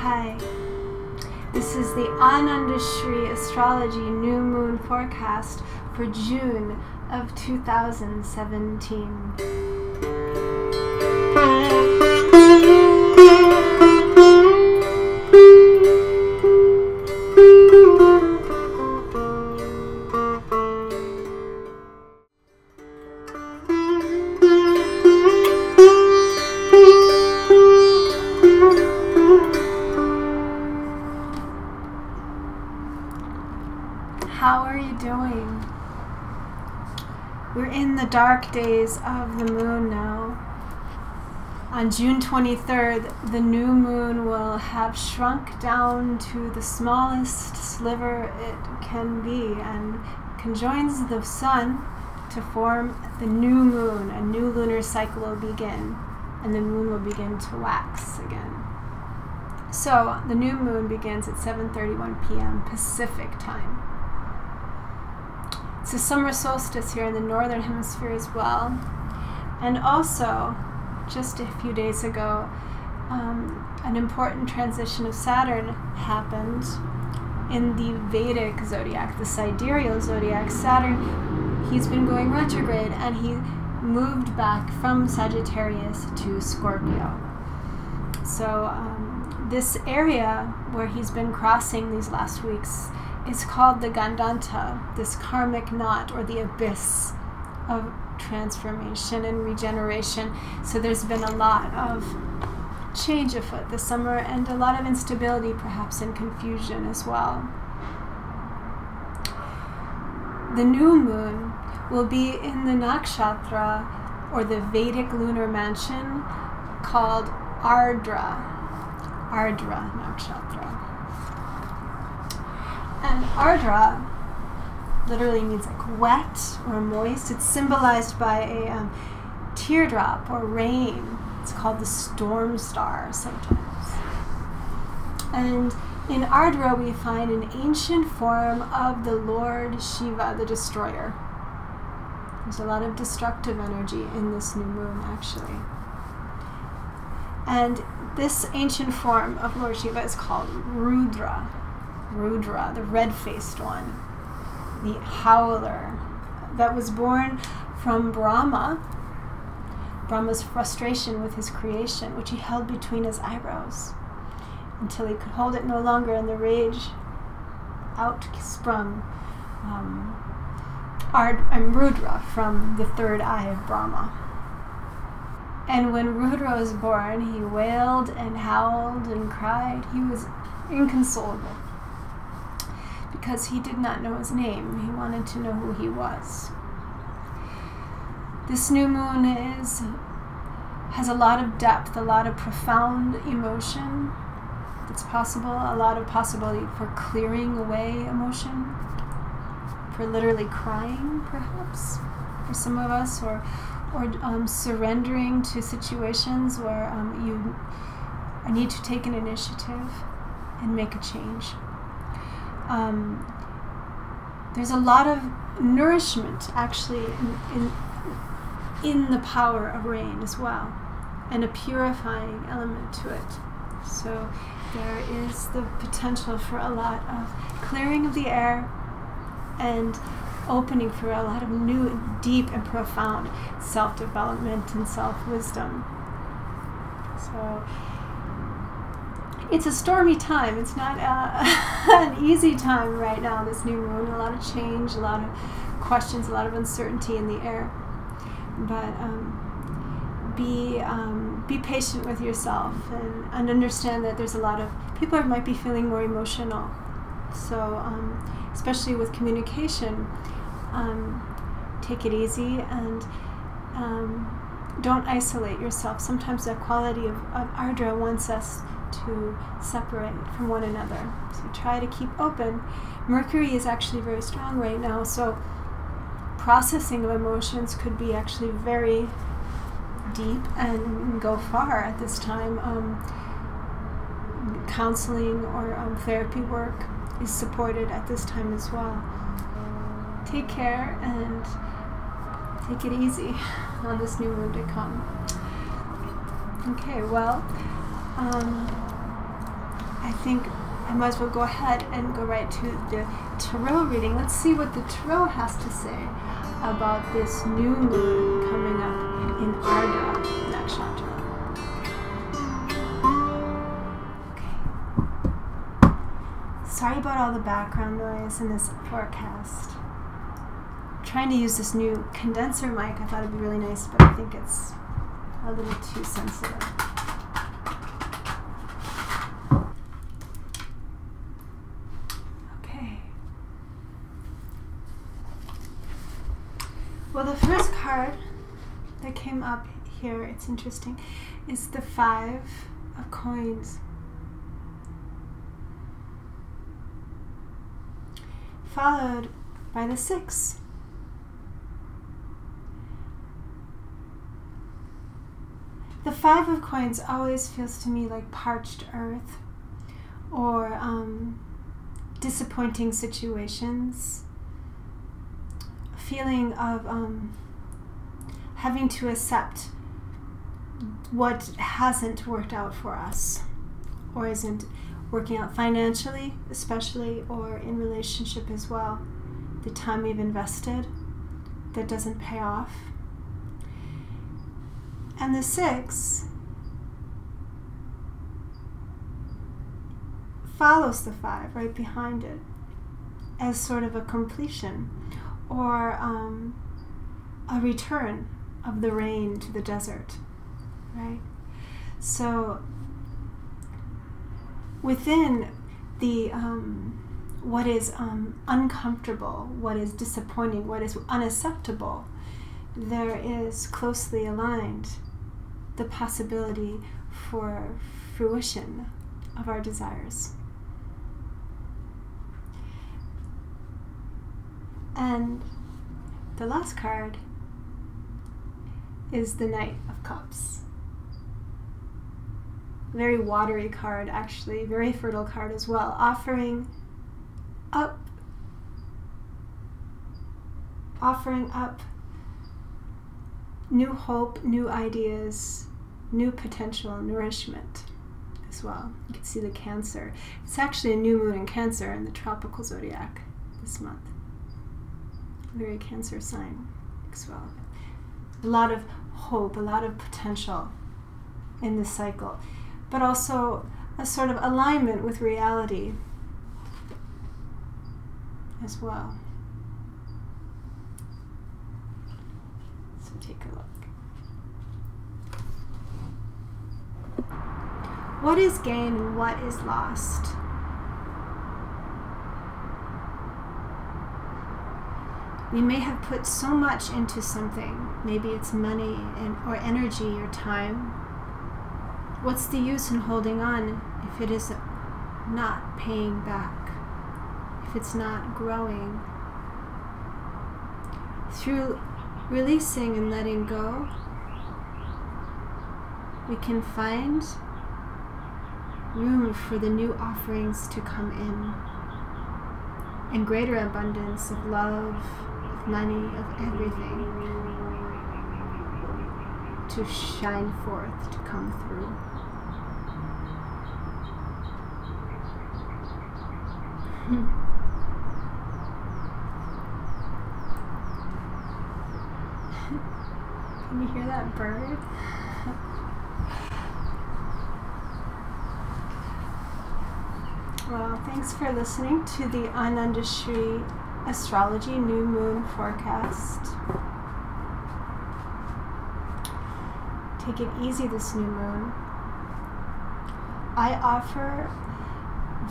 Hi, this is the Vedic Astrology New Moon Forecast for June of 2017. How are you doing? We're in the dark days of the moon now. On June 23rd, the new moon will have shrunk down to the smallest sliver it can be and conjoins the sun to form the new moon. A new lunar cycle will begin, and the moon will begin to wax again. So the new moon begins at 7:31 p.m. Pacific time. It's the summer solstice here in the northern hemisphere as well. And also, just a few days ago, an important transition of Saturn happened in the Vedic zodiac, the sidereal zodiac. Saturn, he's been going retrograde, and he moved back from Sagittarius to Scorpio. So this area where he's been crossing these last weeks is called the Gandanta, this karmic knot or the abyss of transformation and regeneration. So there's been a lot of change afoot this summer and a lot of instability, perhaps, and confusion as well. The new moon will be in the nakshatra or the Vedic lunar mansion called Ardra. Ardra nakshatra. And Ardra literally means like wet or moist. It's symbolized by a teardrop or rain. It's called the storm star sometimes. And in Ardra we find an ancient form of the Lord Shiva, the destroyer. There's a lot of destructive energy in this new moon, actually. And this ancient form of Lord Shiva is called Rudra. Rudra, the red-faced one, the howler, that was born from Brahma's frustration with his creation, which he held between his eyebrows until he could hold it no longer, and the rage out sprung Rudra from the third eye of Brahma. And when Rudra was born, he wailed and howled and cried. He was inconsolable, because he did not know his name. He wanted to know who he was. This new moon has a lot of depth, a lot of profound emotion. It's possible, a lot of possibility for clearing away emotion, for literally crying, perhaps, for some of us, or surrendering to situations where you need to take an initiative and make a change. There's a lot of nourishment actually in the power of rain as well, and a purifying element to it. So there is the potential for a lot of clearing of the air and opening for a lot of new, deep, and profound self-development and self-wisdom. So it's a stormy time. It's not an easy time right now, this new moon. A lot of change, a lot of questions, a lot of uncertainty in the air. But be patient with yourself and understand that there's a lot of people who might be feeling more emotional. So especially with communication, take it easy and don't isolate yourself. Sometimes the quality of Ardra wants us to separate from one another. So try to keep open. Mercury is actually very strong right now, so processing of emotions could be actually very deep and go far at this time. Counseling or therapy work is supported at this time as well. Take care and take it easy on this new moon to come. Okay, well, think I might as well go ahead and go right to the tarot reading. Let's see what the tarot has to say about this new moon coming up in Ardra nakshatra. Okay. Sorry about all the background noise in this forecast. I'm trying to use this new condenser mic. I thought it'd be really nice, but I think it's a little too sensitive. Well, the first card that came up here, it's interesting, is the 5 of Coins. Followed by the 6. The 5 of Coins always feels to me like parched earth or disappointing situations. Feeling of having to accept what hasn't worked out for us or isn't working out financially, especially, or in relationship as well. The time we've invested that doesn't pay off. And the 6 follows the 5 right behind it as sort of a completion, or a return of the rain to the desert, right? So within the what is uncomfortable, what is disappointing, what is unacceptable, there is closely aligned the possibility for fruition of our desires. And the last card is the Knight of Cups. Very watery card, actually, very fertile card as well, offering up new hope, new ideas, new potential nourishment as well. You can see the Cancer. It's actually a new moon in Cancer in the tropical zodiac this month. Very Cancer sign as well. A lot of hope, a lot of potential in this cycle, but also a sort of alignment with reality as well. So take a look. What is gain and what is lost? We may have put so much into something, maybe it's money or energy or time. What's the use in holding on if it is not paying back, if it's not growing? Through releasing and letting go, we can find room for the new offerings to come in greater abundance of love, money, of everything to shine forth, to come through. Can you hear that bird? Well, thanks for listening to the Vedic Astrology New Moon Forecast. Take it easy this new moon. I offer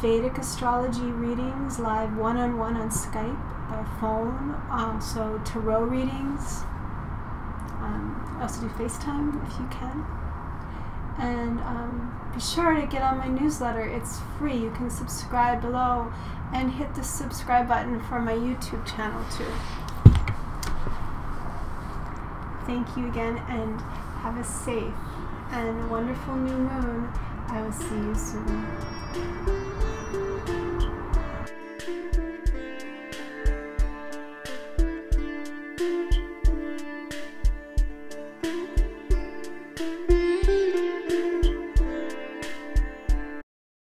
Vedic Astrology readings live one-on-one on Skype, by phone, also tarot readings. I also do FaceTime if you can. And be sure to get on my newsletter. It's free. You can subscribe below and hit the subscribe button for my YouTube channel too. Thank you again, and have a safe and wonderful new moon. I will see you soon.